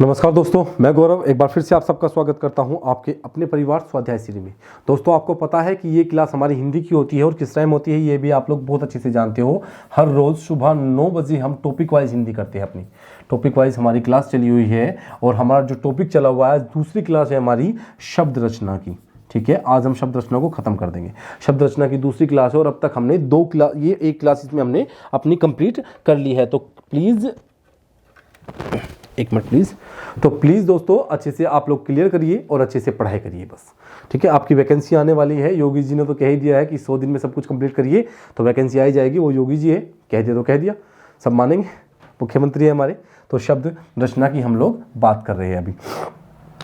नमस्कार दोस्तों, मैं गौरव एक बार फिर से आप सबका स्वागत करता हूं आपके अपने परिवार स्वाध्याय सीरी में। दोस्तों, आपको पता है कि ये क्लास हमारी हिंदी की होती है और किस टाइम होती है ये भी आप लोग बहुत अच्छे से जानते हो। हर रोज़ सुबह 9 बजे हम टॉपिक वाइज हिंदी करते हैं। अपनी टॉपिक वाइज हमारी क्लास चली हुई है और हमारा जो टॉपिक चला हुआ है दूसरी क्लास है हमारी शब्द रचना की। ठीक है, आज हम शब्द रचना को खत्म कर देंगे। शब्द रचना की दूसरी क्लास है और अब तक हमने एक क्लास इसमें हमने अपनी कंप्लीट कर ली है। तो प्लीज़ एक मिनट प्लीज़। तो प्लीज़ दोस्तों, अच्छे से आप लोग क्लियर करिए और अच्छे से पढ़ाई करिए बस। ठीक है, आपकी वैकेंसी आने वाली है। योगी जी ने तो कह ही दिया है कि 100 दिन में सब कुछ कंप्लीट करिए तो वैकेंसी आई जाएगी। वो योगी जी है, कह दिया तो कह दिया, सब मानेंगे, मुख्यमंत्री है हमारे। तो शब्द रचना की हम लोग बात कर रहे हैं अभी।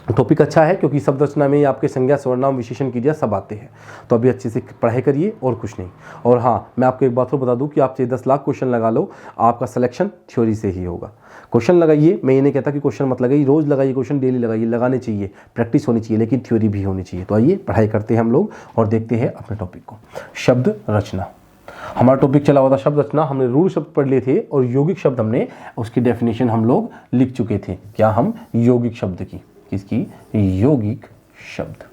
टॉपिक अच्छा है क्योंकि शब्द रचना में आपके संज्ञा, सर्वनाम, विशेषण, क्रिया सब आते हैं। तो अभी अच्छे से पढ़ाई करिए और कुछ नहीं। और हाँ, मैं आपको एक बात और बता दूं कि आप चाहे 10 लाख क्वेश्चन लगा लो, आपका सिलेक्शन थ्योरी से ही होगा। क्वेश्चन लगाइए, मैं ये नहीं कहता कि क्वेश्चन मत लगाइए, रोज़ लगाइए क्वेश्चन, डेली लगाइए, लगाने चाहिए, प्रैक्टिस होनी चाहिए, लेकिन थ्योरी भी होनी चाहिए। तो आइए पढ़ाई करते हैं हम लोग और देखते हैं अपने टॉपिक को। शब्द रचना हमारा टॉपिक चला हुआ था। शब्द रचना हमने रूढ़ शब्द पढ़ लिए थे और यौगिक शब्द हमने उसकी डेफिनेशन हम लोग लिख चुके थे। क्या हम यौगिक शब्द की, किसकी, यौगिक शब्द।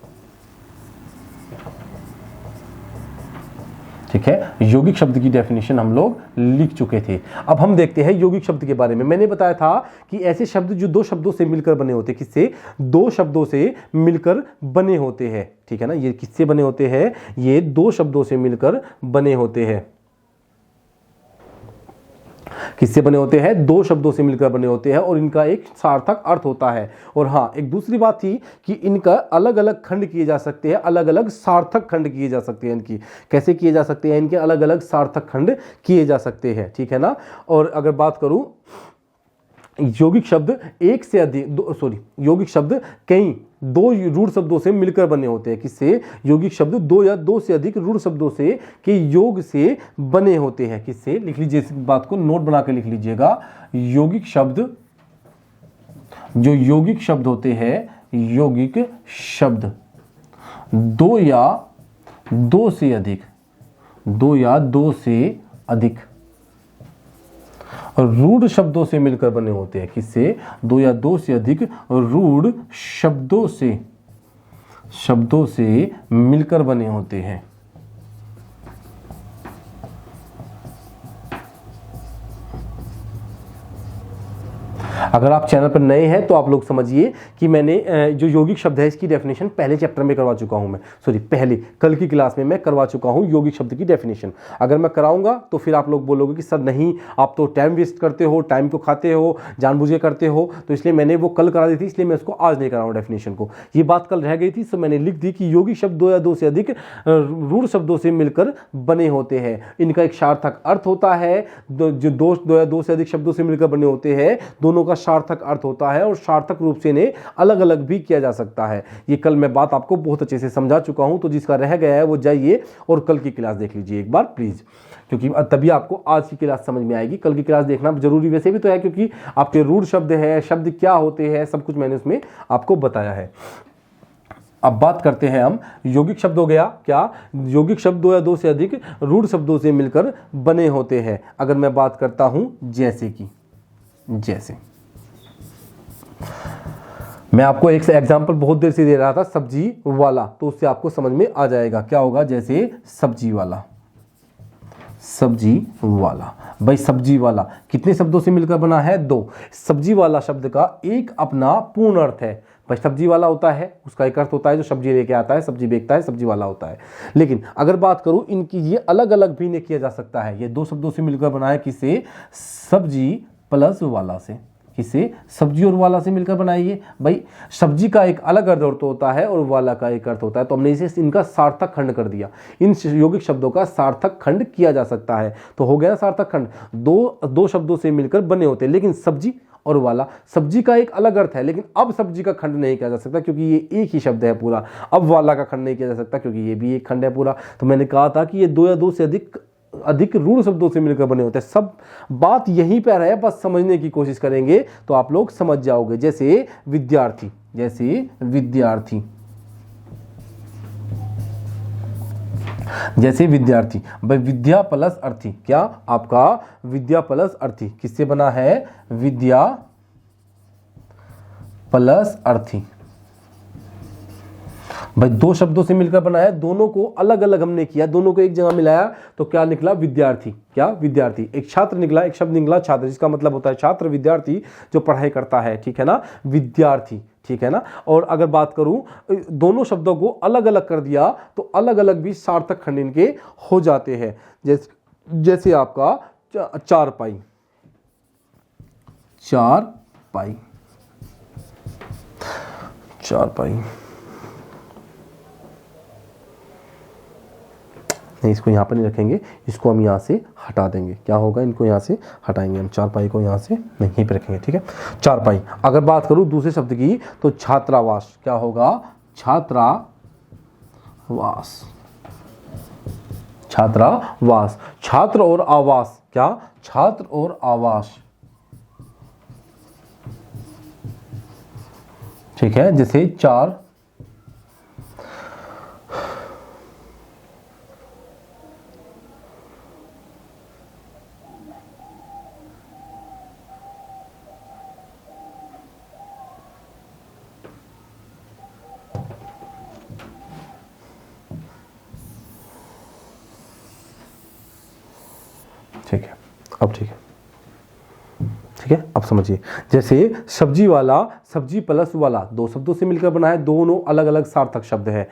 ठीक है, यौगिक शब्द की डेफिनेशन हम लोग लिख चुके थे। अब हम देखते हैं यौगिक शब्द के बारे में। मैंने बताया था कि ऐसे शब्द जो दो शब्दों से मिलकर बने होते हैं। किससे? दो शब्दों से मिलकर बने होते हैं। ठीक है ना, ये किससे बने होते हैं? ये दो शब्दों से मिलकर बने होते हैं। किससे बने होते हैं? दो शब्दों से मिलकर बने होते हैं और इनका एक सार्थक अर्थ होता है। और हाँ, एक दूसरी बात थी कि इनका अलग अलग खंड किए जा सकते हैं, अलग अलग सार्थक खंड किए जा सकते हैं। इनकी कैसे किए जा सकते हैं? इनके अलग अलग सार्थक खंड किए जा सकते हैं। ठीक है ना। और अगर बात करूं, यौगिक शब्द एक से अधिक यौगिक शब्द कई दो रूढ़ शब्दों से मिलकर बने होते हैं। किससे? यौगिक शब्द दो या दो से अधिक रूढ़ शब्दों से के योग से बने होते हैं। किससे? लिख लीजिए, इस बात को नोट बना के लिख लीजिएगा। यौगिक शब्द, जो यौगिक शब्द होते हैं, यौगिक शब्द दो या दो से अधिक रूढ़ शब्दों से मिलकर बने होते हैं। किससे? दो या दो से अधिक रूढ़ शब्दों से मिलकर बने होते हैं। अगर आप चैनल पर नए हैं तो आप लोग समझिए कि मैंने जो यौगिक शब्द है इसकी डेफिनेशन पहले चैप्टर में करवा चुका हूं। मैं कल की क्लास में मैं करवा चुका हूं यौगिक शब्द की डेफिनेशन। अगर मैं कराऊंगा तो फिर आप लोग बोलोगे कि सर नहीं, आप तो टाइम वेस्ट करते हो, टाइम को खाते हो, जानबूझ के करते हो। तो इसलिए मैंने वो कल करा दी थी, इसलिए मैं उसको आज नहीं कराऊंगा डेफिनेशन को। ये बात कल रह गई थी, तो मैंने लिख दी कि यौगिक शब्द दो या दो से अधिक रूढ़ शब्दों से मिलकर बने होते हैं। इनका एक सार्थक अर्थ होता है। जो दो या दो से अधिक शब्दों से मिलकर बने होते हैं, दोनों का सार्थक अर्थ होता है और सार्थक रूप से इन्हें अलग अलग भी किया जा सकता है। ये कल मैं बात आपको बहुत अच्छे से समझा चुका हूं। तो जिसका रह गया है वो जाइए और कल की क्लास देख लीजिए एक बार प्लीज, क्योंकि तभी आपको आज की क्लास समझ में आएगी। कल की क्लास देखना जरूरी वैसे भी तो है, क्योंकि आपके रूढ़ शब्द है, शब्द क्या होते हैं, सब कुछ मैंने उसमें आपको बताया है। अब बात करते हैं हम, यौगिक शब्द हो गया क्या? यौगिक शब्द दो या दो से अधिक रूढ़ शब्दों से मिलकर बने होते हैं। अगर मैं बात करता हूं जैसे मैं आपको एक एग्जांपल बहुत देर से दे रहा था, सब्जी वाला, तो उससे आपको समझ में आ जाएगा क्या होगा। जैसे सब्जी वाला भाई, सब्जी वाला कितने शब्दों से मिलकर बना है? दो। सब्जी वाला शब्द का एक अपना पूर्ण अर्थ है। भाई सब्जी वाला होता है, उसका एक अर्थ होता है जो सब्जी लेके आता है, सब्जी बेचता है, सब्जी वाला होता है। लेकिन अगर बात करूं इनकी, ये अलग अलग भी नहीं किया जा सकता है। ये दो शब्दों से मिलकर बना है। किससे? सब्जी प्लस वाला से। किसे? सब्जी और वाला से मिलकर बनाइए। भाई सब्जी का एक अलग अर्थ होता है और वाला का एक अर्थ होता है, तो हमने इसे इनका सार्थक खंड कर दिया। इन यौगिक शब्दों का सार्थक खंड किया जा सकता है। तो हो गया सार्थक खंड, दो शब्दों से मिलकर बने होते हैं। लेकिन सब्जी और वाला, सब्जी का एक अलग अर्थ है, लेकिन अब सब्जी का खंड नहीं किया जा सकता क्योंकि ये एक ही शब्द है पूरा। अब वाला का खंड नहीं किया जा सकता क्योंकि ये भी एक खंड है पूरा। तो मैंने कहा था कि ये दो या दो से अधिक रूढ़ शब्दों से मिलकर बने होते हैं। सब बात यहीं पर है, बस समझने की कोशिश करेंगे तो आप लोग समझ जाओगे। जैसे विद्यार्थी, भाई विद्या प्लस अर्थी, क्या आपका विद्या प्लस अर्थी किससे बना है? विद्या प्लस अर्थी। भाई दो शब्दों से मिलकर बना है, दोनों को अलग अलग हमने किया, दोनों को एक जगह मिलाया तो क्या निकला? विद्यार्थी। क्या? विद्यार्थी। एक छात्र निकला, एक शब्द निकला छात्र, जिसका मतलब होता है छात्र, विद्यार्थी जो पढ़ाई करता है, ठीक है ना, विद्यार्थी, ठीक है ना। और अगर बात करूं, दोनों शब्दों को अलग अलग कर दिया तो अलग अलग भी सार्थक खंड इनके हो जाते हैं। जैसे आपका चारपाई, चारपाई, चारपाई। नहीं, इसको यहाँ पर नहीं रखेंगे, इसको हम यहाँ से हटा देंगे। क्या होगा? इनको यहाँ से हटाएंगे हम, चारपाई को यहाँ से नहीं पे रखेंगे, ठीक है। चारपाई। अगर बात करूँ दूसरे शब्द की तो छात्रावास। क्या होगा? छात्रावास, छात्रावास। छात्र और आवास। क्या? छात्र और आवास, ठीक है। जैसे चार, ठीक है। अब ठीक है, ठीक है, अब समझिए। जैसे सब्जी वाला, सब्जी प्लस वाला, दो शब्दों से मिलकर बना है, दोनों अलग अलग सार्थक शब्द है।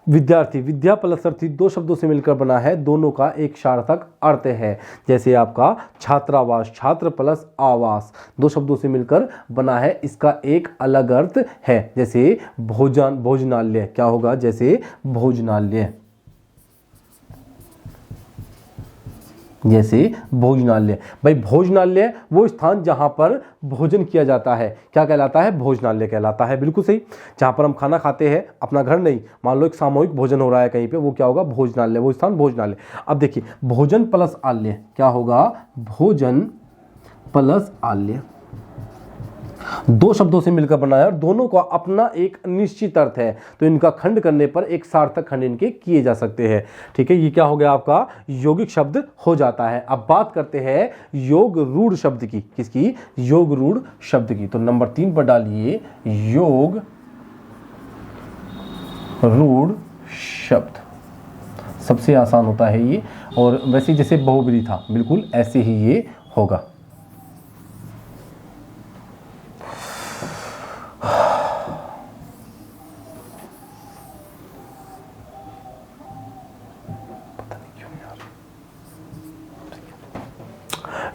विद्यार्थी, विद्या प्लस अर्थी, दो शब्दों से मिलकर बना है, दोनों का एक सार्थक अर्थ है। जैसे आपका छात्रावास, छात्र प्लस आवास, दो शब्दों से मिलकर बना है, इसका एक अलग अर्थ है। जैसे भोजन, भोजनालय। क्या होगा? जैसे भोजनालय, जैसे भोजनालय। भाई भोजनालय वो स्थान जहां पर भोजन किया जाता है, क्या कहलाता है? भोजनालय कहलाता है। बिल्कुल सही। जहां पर हम खाना खाते हैं, अपना घर नहीं, मान लो एक सामूहिक भोजन हो रहा है कहीं पे, वो क्या होगा? भोजनालय, वो स्थान भोजनालय। अब देखिए, भोजन प्लस आलय क्या होगा? भोजन प्लस आलय, दो शब्दों से मिलकर बना है और दोनों का अपना एक निश्चित अर्थ है, तो इनका खंड करने पर एक सार्थक खंड इनके किए जा सकते हैं, ठीक है। ये क्या हो गया? आपका यौगिक शब्द हो जाता है। अब बात करते हैं योग रूढ़ शब्द की। किसकी? योग रूढ़ शब्द की। तो नंबर 3 पर डालिए योग रूढ़ शब्द। सबसे आसान होता है ये, और वैसे जैसे बहुब्रीहि था, बिल्कुल ऐसे ही ये होगा।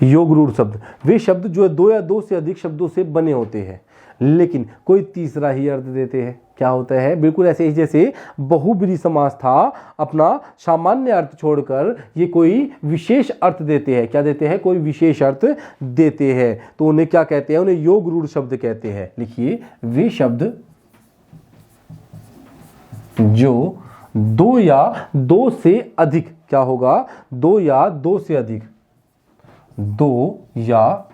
योग रूढ़ शब्द वे शब्द जो दो या दो से अधिक शब्दों से बने होते हैं, लेकिन कोई तीसरा ही अर्थ देते हैं। क्या होता है? बिल्कुल ऐसे ही जैसे बहुब्रीहि समास था, अपना सामान्य अर्थ छोड़कर ये कोई विशेष अर्थ देते हैं। क्या देते हैं? कोई विशेष अर्थ देते हैं, तो उन्हें क्या कहते हैं? उन्हें योग रूढ़ शब्द कहते हैं। लिखिए, वे शब्द जो दो या दो से अधिक, क्या होगा? दो या दो से अधिक, दो या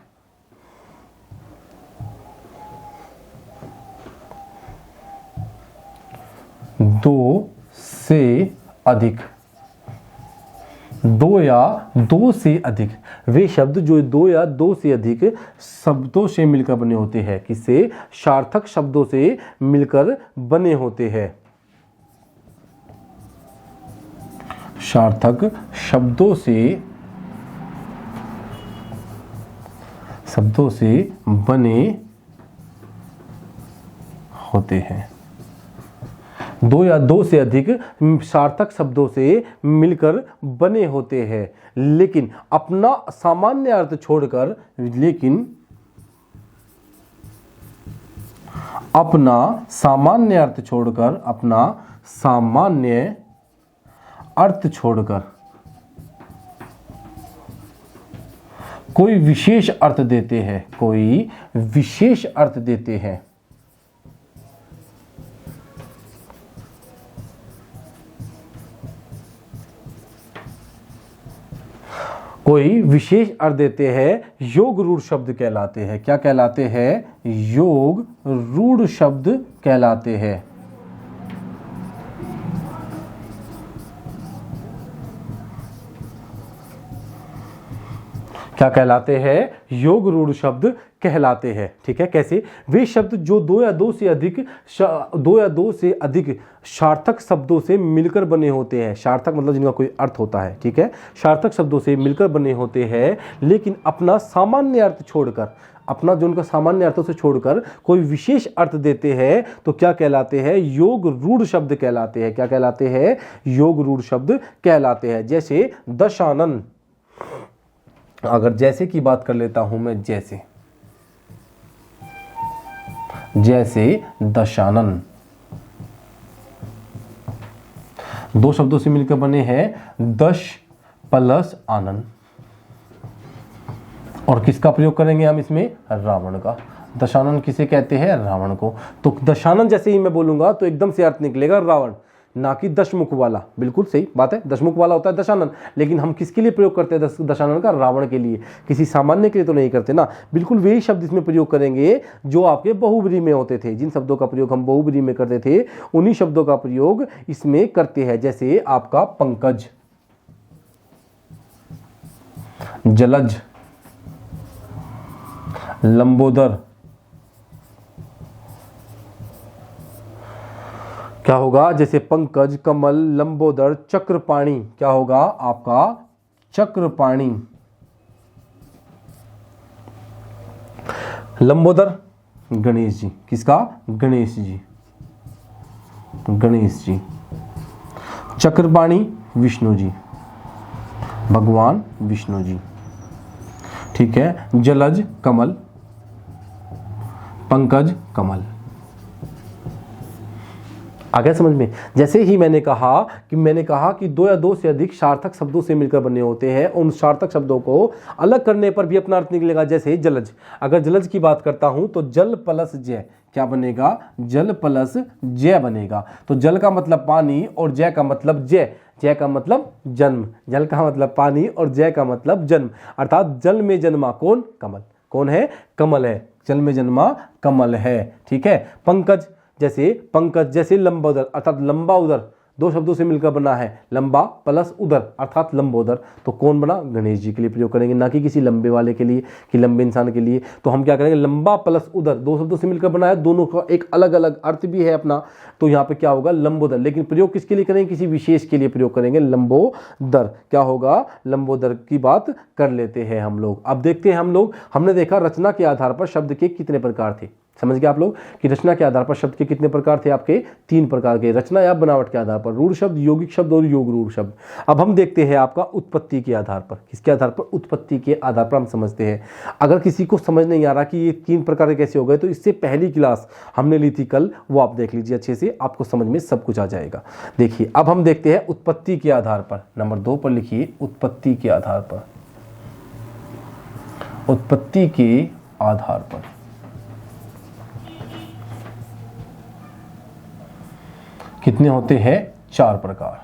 दो से अधिक, दो या दो से अधिक, वे शब्द जो दो या दो से अधिक शब्दों से मिलकर बने होते हैं। किससे? सार्थक शब्दों से मिलकर बने होते हैं। सार्थक शब्दों से बने होते हैं। दो या दो से अधिक सार्थक शब्दों से मिलकर बने होते हैं, लेकिन अपना सामान्य अर्थ छोड़कर, अपना सामान्य अर्थ छोड़कर कोई विशेष अर्थ देते हैं, कोई विशेष अर्थ देते हैं। कोई विशेष अर्थ देते हैं, योग रूढ़ शब्द कहलाते हैं। क्या कहलाते हैं? योग रूढ़ शब्द कहलाते हैं। क्या कहलाते हैं? योग रूढ़ शब्द कहलाते हैं। ठीक है, कैसे? वे शब्द जो दो या दो से अधिक सार्थक शब्दों से मिलकर बने होते हैं। सार्थक मतलब जिनका कोई अर्थ होता है। ठीक है, सार्थक शब्दों से मिलकर बने होते हैं, लेकिन अपना सामान्य अर्थ छोड़कर, अपना जो उनका सामान्य अर्थों से छोड़कर कोई विशेष अर्थ देते हैं, तो क्या कहलाते हैं? योग रूढ़ शब्द कहलाते हैं। क्या कहलाते हैं? योग रूढ़ शब्द कहलाते हैं। जैसे दशानन, अगर जैसे की बात कर लेता हूं मैं, जैसे दशानन दो शब्दों से मिलकर बने हैं, दश प्लस आनंद। और किसका प्रयोग करेंगे हम इसमें? रावण का। दशानन किसे कहते हैं? रावण को। तो दशानन जैसे ही मैं बोलूंगा तो एकदम से अर्थ निकलेगा रावण, ना कि दशमुख वाला। बिल्कुल सही बात है, दशमुख वाला होता है दशानन, लेकिन हम किसके लिए प्रयोग करते हैं दशानन का? रावण के लिए, किसी सामान्य के लिए तो नहीं करते ना। बिल्कुल वही शब्द इसमें प्रयोग करेंगे जो आपके बहुब्री में होते थे। जिन शब्दों का प्रयोग हम बहुब्री में करते थे, उन्हीं शब्दों का प्रयोग इसमें करते हैं। जैसे आपका पंकज, जलज, लंबोदर, क्या होगा? जैसे पंकज, कमल, लंबोदर, चक्रपाणी, क्या होगा आपका? चक्रपाणी। लंबोदर गणेश जी, किसका? गणेश जी, गणेश जी। चक्रपाणी विष्णु जी, भगवान विष्णु जी। ठीक है, जलज कमल, पंकज कमल। आ गया समझ में? जैसे ही मैंने कहा कि दो या दो से अधिक सार्थक शब्दों से मिलकर बने होते हैं, उन सार्थक शब्दों को अलग करने पर भी अपना अर्थ निकलेगा। जैसे जलज, अगर जलज की बात करता हूं तो जल प्लस जय क्या बनेगा? जल प्लस जय बनेगा। तो जल का मतलब पानी और जय का मतलब जय, जय का मतलब जन्म, जल का मतलब पानी और जय का मतलब जन्म, अर्थात जल में जन्मा कौन? कमल। कौन है? कमल है। जल में जन्मा कमल है। ठीक है, पंकज, जैसे लंबोदर, अर्थात लंबा उदर, दो शब्दों से मिलकर बना है, लंबा प्लस उदर अर्थात लंबोदर। तो कौन बना? गणेश जी के लिए प्रयोग करेंगे, ना कि किसी लंबे वाले के लिए, कि लंबे इंसान के लिए। तो हम क्या करेंगे? लंबा प्लस उदर, दो शब्दों से मिलकर बना है, दोनों का एक अलग अलग अर्थ भी है अपना, तो यहाँ पे क्या होगा? लंबोदर। लेकिन प्रयोग किसके लिए करेंगे? किसी विशेष के लिए प्रयोग करेंगे, लंबोदर। क्या होगा? लंबोदर की बात कर लेते हैं हम लोग। अब देखते हैं हम लोग, हमने देखा रचना के आधार पर शब्द के कितने प्रकार थे। समझ गए आप लोग कि रचना के आधार पर शब्द के कितने प्रकार थे? आपके 3 प्रकार के। रचना या बनावट के आधार पर, रूढ़ शब्द, यौगिक शब्द और योग रूढ़ शब्द। अब हम देखते हैं आपका उत्पत्ति के आधार पर। किसके आधार पर? उत्पत्ति के आधार पर हम समझते हैं। अगर किसी को समझ नहीं आ रहा कि ये 3 प्रकार कैसे हो गए, तो इससे पहली क्लास हमने ली थी कल, वो आप देख लीजिए अच्छे से, आपको समझ में सब कुछ आ जाएगा। देखिए अब हम देखते हैं उत्पत्ति के आधार पर। नंबर 2 पर लिखिए उत्पत्ति के आधार पर। उत्पत्ति के आधार पर कितने होते हैं? 4 प्रकार,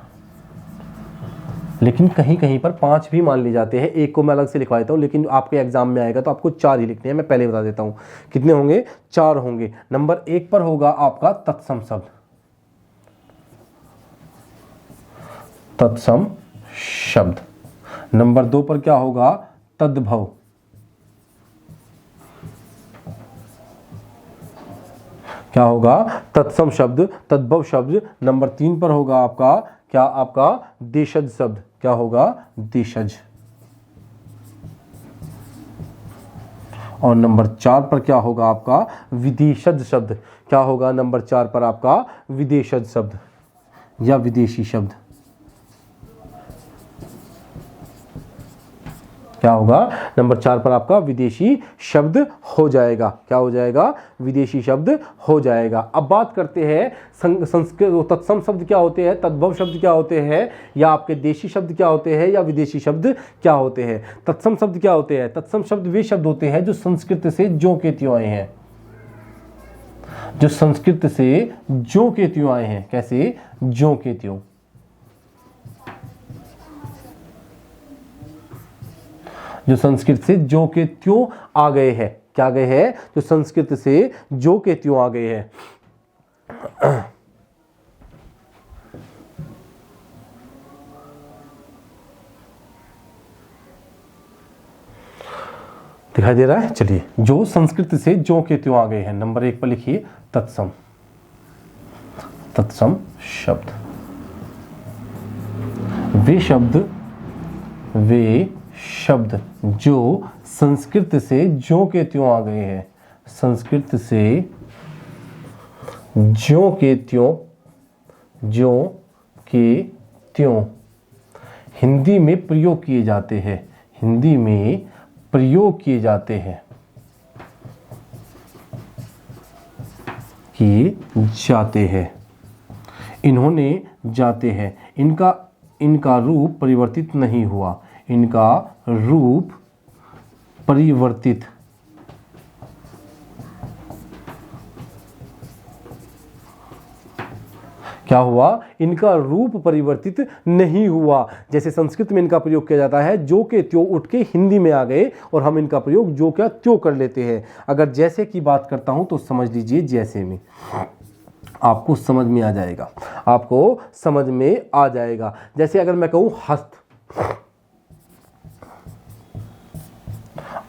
लेकिन कहीं कहीं पर 5 भी मान लिए जाते हैं। एक को मैं अलग से लिखवा देता हूं, लेकिन आपके एग्जाम में आएगा तो आपको 4 ही लिखने हैं। मैं पहले बता देता हूं कितने होंगे, 4 होंगे। नंबर 1 पर होगा आपका तत्सम शब्द, तत्सम शब्द। नंबर 2 पर क्या होगा? तद्भव। क्या होगा? तत्सम शब्द, तद्भव शब्द। नंबर 3 पर होगा आपका क्या? आपका देशज शब्द। क्या होगा? देशज। और नंबर 4 पर क्या होगा आपका? विदेशज शब्द। क्या होगा नंबर 4 पर आपका? विदेशज शब्द या विदेशी शब्द। क्या होगा? नंबर 4 पर आपका विदेशी शब्द हो जाएगा। क्या हो जाएगा? विदेशी शब्द हो जाएगा। अब बात करते हैं संस्कृत, तत्सम शब्द क्या होते हैं, तद्भव शब्द क्या होते हैं, या आपके देशी शब्द क्या होते हैं, या विदेशी शब्द क्या होते हैं। तत्सम शब्द क्या होते हैं? तत्सम शब्द वे शब्द होते हैं जो संस्कृत से ज्यों के त्यों आए हैं, जो संस्कृत से ज्यों के त्यों आए हैं। कैसे? ज्यों के त्यों। जो संस्कृत से ज्यों के त्यों आ गए हैं। क्या गए हैं? जो संस्कृत से ज्यों के त्यों आ गए हैं। दिखाई दे रहा है। चलिए, जो संस्कृत से जो के त्यों आ गए हैं, नंबर 1 पर लिखिए तत्सम। तत्सम शब्द, वे शब्द जो संस्कृत से जो के त्यों आ गए हैं, संस्कृत से जो के त्यों हिंदी में प्रयोग किए जाते हैं, हिंदी में प्रयोग किए जाते हैं, इन्होंने जाते हैं, इनका रूप परिवर्तित नहीं हुआ, इनका रूप परिवर्तित क्या हुआ, इनका रूप परिवर्तित नहीं हुआ। जैसे संस्कृत में इनका प्रयोग किया जाता है, जो के त्यों उठ के हिंदी में आ गए और हम इनका प्रयोग जो क्या त्यों कर लेते हैं। अगर जैसे की बात करता हूं तो समझ लीजिए जैसे में, आपको समझ में आ जाएगा, आपको समझ में आ जाएगा। जैसे अगर मैं कहूं हस्त,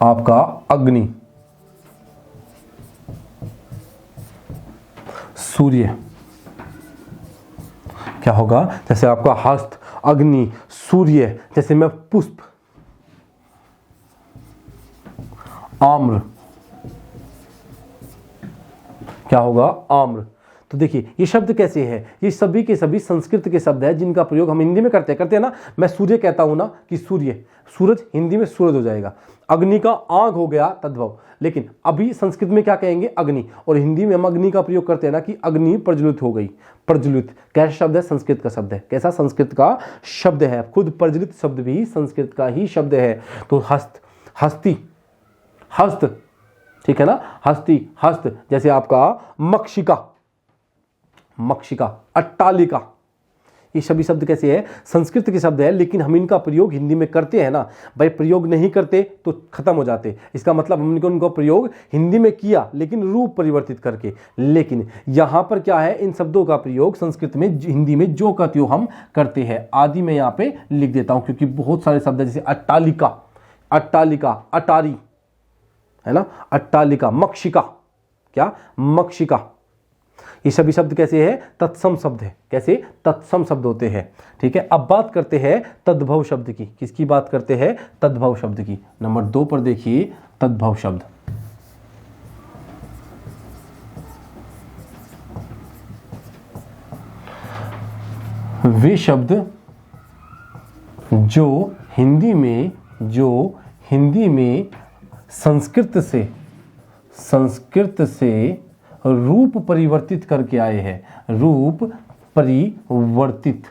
आपका अग्नि, सूर्य, क्या होगा, जैसे आपका हस्त, अग्नि, सूर्य, जैसे मैं पुष्प, आम्र, क्या होगा, आम्र। तो देखिए ये शब्द कैसे हैं, ये सभी के सभी संस्कृत के शब्द हैं जिनका प्रयोग हम हिंदी में करते हैं ना। मैं सूर्य कहता हूं ना कि सूर्य, सूरज हिंदी में सूरज हो जाएगा। अग्नि का आग हो गया तद्भव, लेकिन अभी संस्कृत में क्या कहेंगे, अग्नि, और हिंदी में हम अग्नि का प्रयोग करते हैं ना कि अग्नि प्रज्वलित हो गई। प्रज्वलित कैसा शब्द है, संस्कृत का शब्द है। कैसा, संस्कृत का शब्द है। खुद प्रज्वलित शब्द भी संस्कृत का ही शब्द है। तो हस्त, हस्ती, हस्त, ठीक है ना, हस्ती, हस्त। जैसे आपका मक्षिका, मक्षिका, अट्टालिका, ये सभी शब्द कैसे है, संस्कृत के शब्द है, लेकिन हम इनका प्रयोग हिंदी में करते हैं ना। भाई प्रयोग नहीं करते तो खत्म हो जाते, इसका मतलब हमने उनका प्रयोग हिंदी में किया लेकिन रूप परिवर्तित करके। लेकिन यहां पर क्या है, इन शब्दों का प्रयोग संस्कृत में हिंदी में जो का त्यों हम करते हैं। आदि मैं यहां पे लिख देता हूं क्योंकि बहुत सारे शब्द है, जैसे अट्टालिका, अट्टालिका, अटारी, है ना, अट्टालिका, मक्षिका, क्या, मक्षिका, ये सभी शब्द कैसे हैं, तत्सम शब्द है। कैसे, तत्सम शब्द होते हैं। ठीक है, अब बात करते हैं तद्भव शब्द की। किसकी बात करते हैं, तद्भव शब्द की। नंबर 2 पर देखिए तद्भव शब्द। वे शब्द जो हिंदी में संस्कृत से रूप परिवर्तित करके आए हैं, रूप परिवर्तित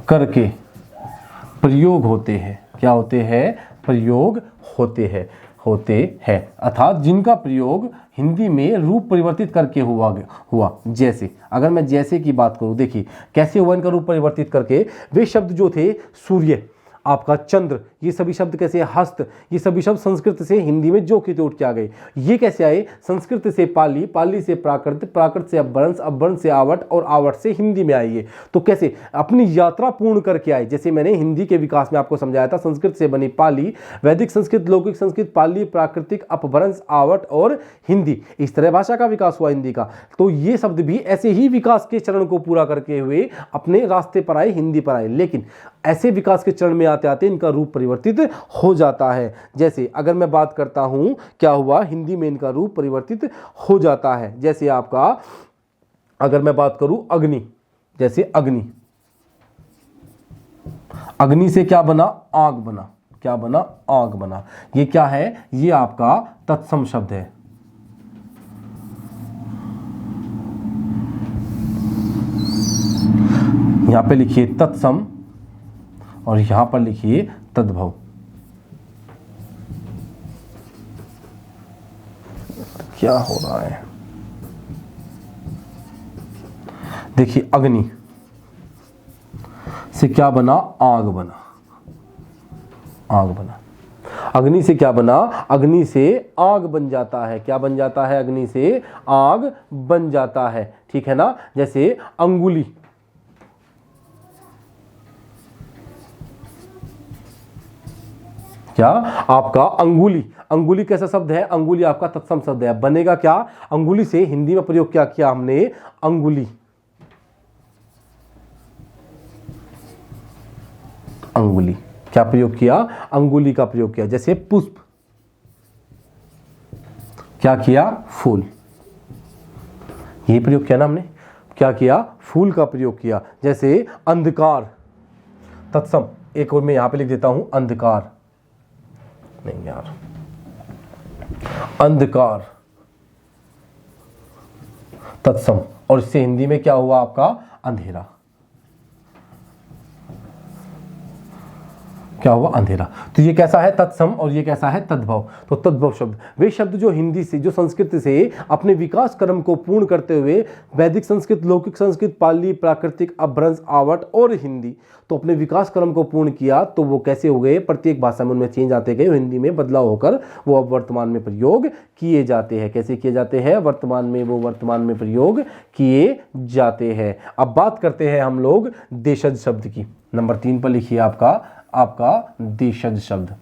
करके प्रयोग होते हैं। क्या होते हैं, प्रयोग होते हैं, अर्थात जिनका प्रयोग हिंदी में रूप परिवर्तित करके हुआ। जैसे अगर मैं जैसे की बात करूं, देखिए कैसे हुआ इनका रूप परिवर्तित करके। वे शब्द जो थे, सूर्य, आपका चंद्र, ये सभी शब्द कैसे, हस्त, ये सभी शब्द संस्कृत से हिंदी में जो के त्यों उठ के आ गए। ये कैसे आए, संस्कृत से पाली, पाली से प्राकृत, प्राकृत से अपभ्रंश, अपभ्रंश से आवट और आवट से हिंदी में आई है। तो कैसे अपनी यात्रा पूर्ण करके आए। जैसे मैंने हिंदी के विकास में आपको समझाया था, संस्कृत से बनी पाली, वैदिक संस्कृत, लौकिक संस्कृत, पाली, प्राकृतिक, अपभ्रंश, आवट और हिंदी, इस तरह भाषा का विकास हुआ हिंदी का। तो ये शब्द भी ऐसे ही विकास के चरण को पूरा करके हुए अपने रास्ते पर आए, हिंदी पर आए। लेकिन ऐसे विकास के चरण में आते आते इनका रूप परिवर्तित हो जाता है। जैसे अगर मैं बात करता हूं, क्या हुआ, हिंदी में इनका रूप परिवर्तित हो जाता है। जैसे आपका अगर मैं बात करूं अग्नि, जैसे अग्नि, अग्नि से क्या बना, आग बना, क्या बना, आग बना। ये क्या है, ये आपका तत्सम शब्द है। यहां पे लिखिए तत्सम और यहां पर लिखिए तद्भव। क्या हो रहा है, देखिए अग्नि से क्या बना, आग बना, आग बना। अग्नि से क्या बना, अग्नि से आग बन जाता है। क्या बन जाता है, अग्नि से आग बन जाता है। ठीक है ना, जैसे अंगुली, क्या आपका अंगुली, अंगुली कैसा शब्द है, अंगुली आपका तत्सम शब्द है, बनेगा क्या, अंगुली से हिंदी में प्रयोग क्या किया हमने, अंगुली, अंगुली क्या प्रयोग किया, अंगुली का प्रयोग किया। जैसे पुष्प, क्या किया, फूल, ये प्रयोग किया ना हमने, क्या किया, फूल का प्रयोग किया। जैसे अंधकार, तत्सम, एक और मैं यहां पे लिख देता हूं, अंधकार, नहीं यार, अंधकार तत्सम, और इससे हिंदी में क्या हुआ आपका, अंधेरा, क्या हुआ, अंधेरा। तो ये कैसा है, तत्सम, और ये कैसा है, तद्भव। तो तद्भव शब्द, वे शब्द जो हिंदी से, जो संस्कृत से अपने विकास क्रम को पूर्ण करते हुए वैदिक संस्कृत, लौकिक संस्कृत, पाली, प्राकृतिक, अपभ्रंश, आवट और हिंदी, तो अपने विकास क्रम को पूर्ण किया, तो वो कैसे हो गए, प्रत्येक भाषा में उनमें चेंज आते गए, हिंदी में बदलाव होकर वो अब वर्तमान में प्रयोग किए जाते हैं। कैसे किए जाते हैं, वर्तमान में, वो वर्तमान में प्रयोग किए जाते हैं। अब बात करते हैं हम लोग देशज शब्द की। नंबर 3 पर लिखिए आपका देशज शब्द।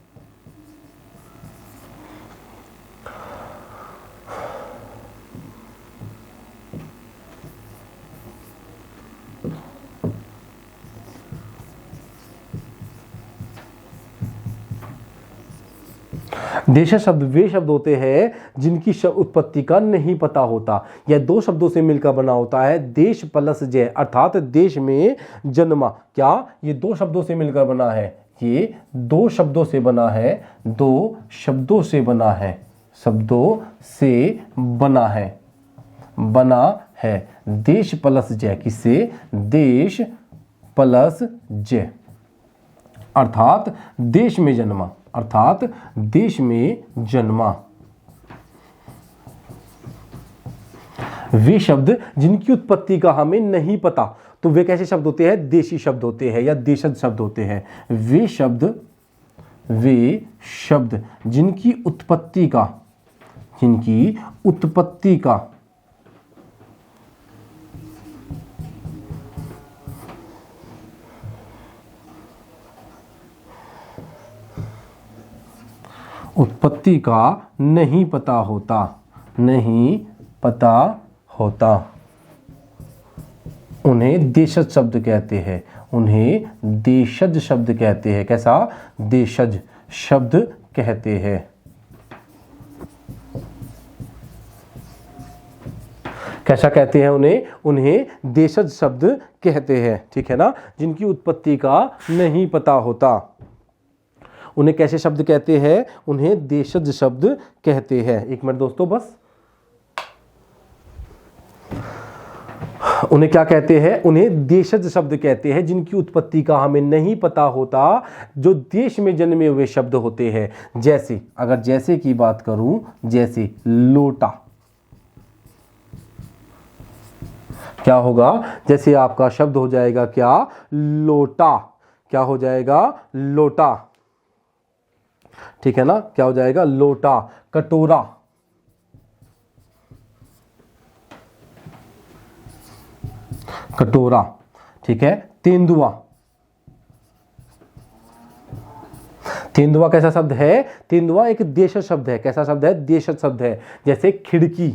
देशज शब्द वे शब्द होते हैं जिनकी उत्पत्ति का नहीं पता होता। यह दो शब्दों से मिलकर बना होता है, देश प्लस जय, अर्थात देश में जन्मा। क्या, ये दो शब्दों से मिलकर बना है, ये दो शब्दों से बना है, दो शब्दों से बना है, शब्दों से बना है। देश प्लस जय, किससे, देश प्लस जय, अर्थात देश में जन्मा, अर्थात देश में जन्मा। वे शब्द जिनकी उत्पत्ति का हमें नहीं पता, तो वे कैसे शब्द होते हैं, देशी शब्द होते हैं या देशज शब्द होते हैं। वे शब्द जिनकी उत्पत्ति का नहीं पता होता, उन्हें देशज शब्द कहते हैं, उन्हें देशज शब्द कहते हैं। कैसा, देशज शब्द कहते हैं। कैसा कहते हैं उन्हें देशज शब्द कहते हैं, ठीक है ना, जिनकी उत्पत्ति का नहीं पता होता, उन्हें कैसे शब्द कहते हैं, उन्हें देशज शब्द कहते हैं। एक मिनट दोस्तों, बस, उन्हें क्या कहते हैं, उन्हें देशज शब्द कहते हैं जिनकी उत्पत्ति का हमें नहीं पता होता, जो देश में जन्मे हुए शब्द होते हैं। जैसे, अगर जैसे की बात करूं, जैसे लोटा, क्या होगा, जैसे आपका शब्द हो जाएगा क्या, लोटा, क्या हो जाएगा, लोटा, ठीक है ना, क्या हो जाएगा, लोटा। कटोरा, कटोरा, ठीक है। तेंदुआ, तेंदुआ कैसा शब्द है, तेंदुआ एक देशज शब्द है। कैसा शब्द है, देशज शब्द है। जैसे खिड़की,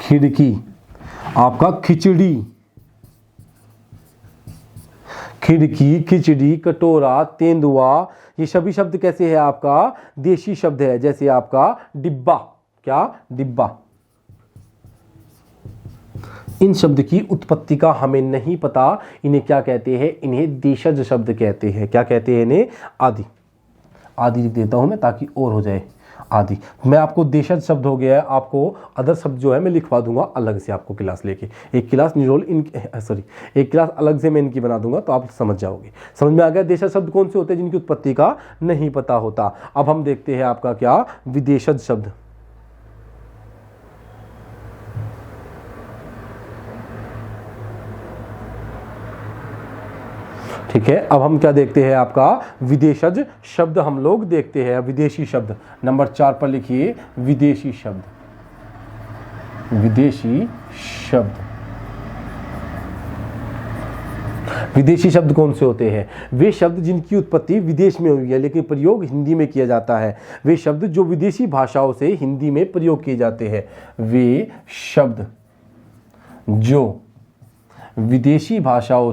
खिड़की, आपका खिचड़ी, खिड़की, खिचड़ी, कटोरा, तेंदुआ, ये सभी शब्द कैसे है, आपका देशी शब्द है। जैसे आपका डिब्बा, क्या, डिब्बा। इन शब्द की उत्पत्ति का हमें नहीं पता, इन्हें क्या कहते हैं, इन्हें देशज शब्द कहते हैं। क्या कहते हैं इन्हें, आदि। आदि लिख देता हूं मैं ताकि और हो जाए, आदि। मैं आपको देशज शब्द हो गया है, आपको अदर शब्द जो है मैं लिखवा दूंगा अलग से, आपको क्लास लेके एक क्लास निरोल एक क्लास अलग से मैं इनकी बना दूंगा, तो आप समझ जाओगे। समझ में आ गया, देशज शब्द कौन से होते हैं जिनकी उत्पत्ति का नहीं पता होता। अब हम देखते हैं आपका क्या, विदेशज शब्द। ठीक है, अब हम क्या देखते हैं, आपका विदेशज शब्द हम लोग देखते हैं। विदेशी शब्द नंबर 4 पर लिखिए, विदेशी शब्द। विदेशी शब्द, विदेशी शब्द कौन से होते हैं? वे शब्द जिनकी उत्पत्ति विदेश में हुई है लेकिन प्रयोग हिंदी में किया जाता है। वे शब्द जो विदेशी भाषाओं से हिंदी में प्रयोग किए जाते हैं। वे शब्द जो विदेशी भाषाओं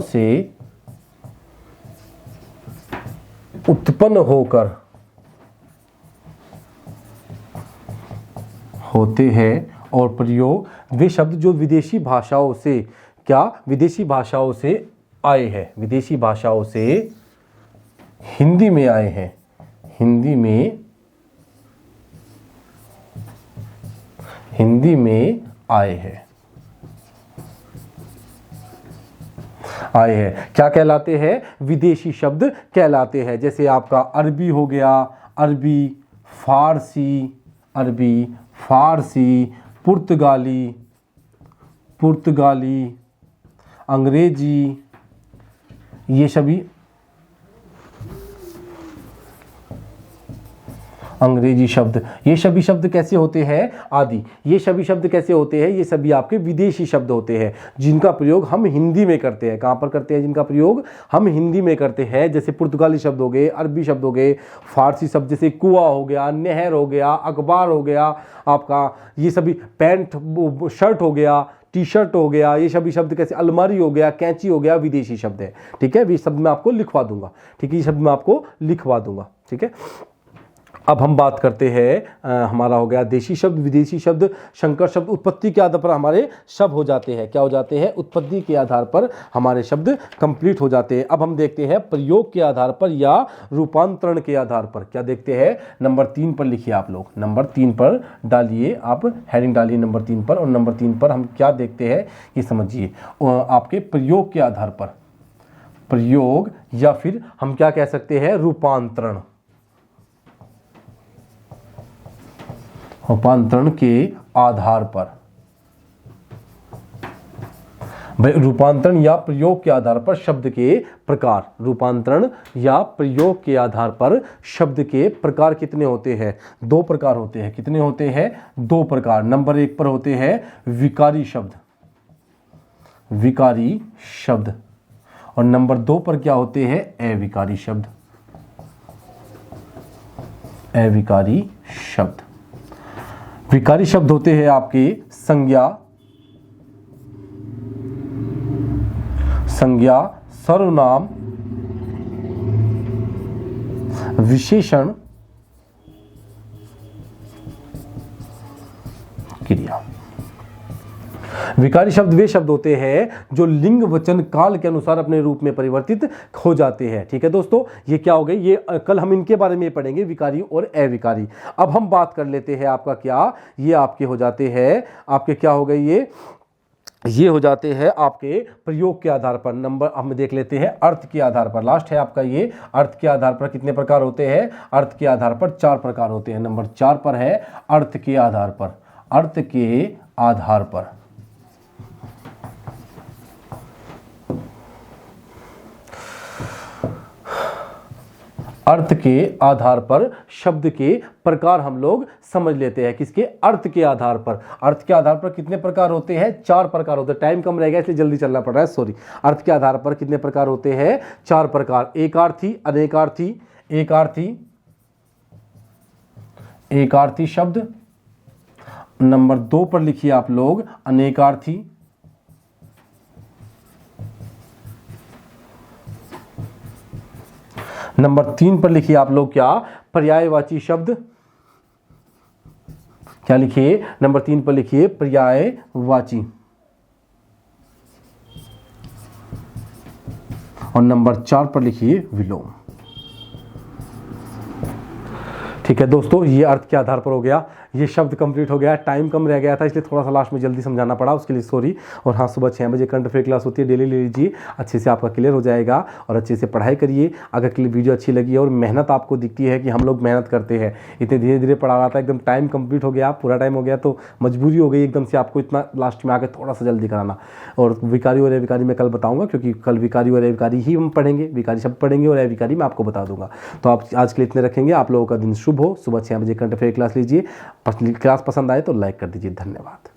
से उत्पन्न होकर होते हैं और प्रयोग, वे शब्द जो विदेशी भाषाओं से विदेशी भाषाओं से आए हैं, विदेशी भाषाओं से हिंदी में आए हैं, हिंदी में आए हैं, क्या कहलाते हैं? विदेशी शब्द कहलाते हैं। जैसे आपका अरबी हो गया, अरबी फारसी, पुर्तगाली, अंग्रेजी, ये सभी अंग्रेजी शब्द, ये सभी शब्द कैसे होते हैं? आदि, ये सभी शब्द कैसे होते हैं? ये सभी आपके विदेशी शब्द होते हैं जिनका प्रयोग हम हिंदी में करते हैं। कहाँ पर करते हैं? जिनका प्रयोग हम हिंदी में करते हैं। जैसे पुर्तगाली शब्द हो गए, अरबी शब्द हो गए, फारसी शब्द जैसे कुआं हो गया, नहर हो गया, अखबार हो गया आपका, ये सभी पैंट शर्ट हो गया, टी शर्ट हो गया, ये सभी शब्द कैसे? अलमारी हो गया, कैंची हो गया, विदेशी शब्द है। ठीक है, ये शब्द मैं आपको लिखवा दूंगा। ठीक है, ये शब्द मैं आपको लिखवा दूंगा। ठीक है, अब हम बात करते हैं, हमारा हो गया देशी शब्द, विदेशी शब्द, संकर शब्द। उत्पत्ति के आधार पर हमारे शब्द हो जाते हैं, क्या हो जाते हैं? उत्पत्ति के आधार पर हमारे शब्द कंप्लीट हो जाते हैं। अब हम देखते हैं प्रयोग के आधार पर या रूपांतरण के आधार पर। क्या देखते हैं? नंबर 3 पर लिखिए आप लोग, नंबर 3 पर डालिए, आप हेडिंग डालिए नंबर 3 पर। और नंबर 3 पर हम क्या देखते हैं ये समझिए। आपके प्रयोग के आधार पर, प्रयोग या फिर हम क्या कह सकते हैं? रूपांतरण, रूपांतरण के आधार पर। भाई रूपांतरण या प्रयोग के आधार पर शब्द के प्रकार, रूपांतरण या प्रयोग के आधार पर शब्द के प्रकार कितने होते हैं? 2 प्रकार होते हैं। कितने होते हैं? 2 प्रकार। नंबर 1 पर होते हैं विकारी शब्द, विकारी शब्द, और नंबर 2 पर क्या होते हैं? अविकारी शब्द, अविकारी शब्द। विकारी शब्द होते हैं आपके संज्ञा, सर्वनाम, विशेषण, क्रिया। विकारी शब्द वे शब्द होते हैं जो लिंग वचन काल के अनुसार अपने रूप में परिवर्तित हो जाते हैं। ठीक है दोस्तों, ये क्या हो गए? ये कल हम इनके बारे में पढ़ेंगे, विकारी और अविकारी। अब हम बात कर लेते हैं आपका क्या, ये आपके हो जाते हैं, आपके क्या हो गए? ये हो जाते हैं आपके प्रयोग के आधार पर। नंबर हम देख लेते हैं अर्थ के आधार पर। लास्ट है आपका ये, अर्थ के आधार पर कितने प्रकार होते हैं? अर्थ के आधार पर 4 प्रकार होते हैं। नंबर 4 पर है अर्थ के आधार पर, अर्थ के आधार पर। अर्थ के आधार पर शब्द के प्रकार हम लोग समझ लेते हैं। किसके? अर्थ के आधार पर। अर्थ के आधार पर कितने प्रकार होते हैं? 4 प्रकार होते हैं। टाइम कम रहेगा इसलिए जल्दी चलना पड़ रहा है, सॉरी। अर्थ के आधार पर कितने प्रकार होते हैं? 4 प्रकार। एकार्थी, अनेकार्थी, एकार्थी शब्द। नंबर 2 पर लिखिए आप लोग अनेकार्थी, नंबर 3 पर लिखिए आप लोग क्या? पर्यायवाची शब्द। क्या लिखिए? नंबर 3 पर लिखिए पर्यायवाची। और नंबर 4 पर लिखिए विलोम। ठीक है दोस्तों, ये अर्थ के आधार पर हो गया, ये शब्द कंप्लीट हो गया। टाइम कम रह गया था इसलिए थोड़ा सा लास्ट में जल्दी समझाना पड़ा, उसके लिए सॉरी। और हाँ, सुबह 6 बजे करंट अफेयर क्लास होती है, डेली ले लीजिए, अच्छे से आपका क्लियर हो जाएगा और अच्छे से पढ़ाई करिए। अगर वीडियो अच्छी लगी है और मेहनत आपको दिखती है कि हम लोग मेहनत करते हैं, इतने धीरे धीरे पढ़ा रहा था, एकदम टाइम कंप्लीट हो गया, पूरा टाइम हो गया, तो मजबूरी हो गई एकदम से आपको इतना लास्ट में आकर थोड़ा सा जल्दी कराना। और विकारी और अविकारी मैं कल बताऊँगा, क्योंकि कल विकारी और अविकारी ही हम पढ़ेंगे, विकारी शब्द पढ़ेंगे और अविकारी मैं आपको बता दूंगा। तो आप आज के लिए इतने रखेंगे। आप लोगों का दिन शुभ हो। सुबह 6 बजे करंट अफेयर क्लास लीजिए। क्लास पसंद आए तो लाइक कर दीजिए। धन्यवाद।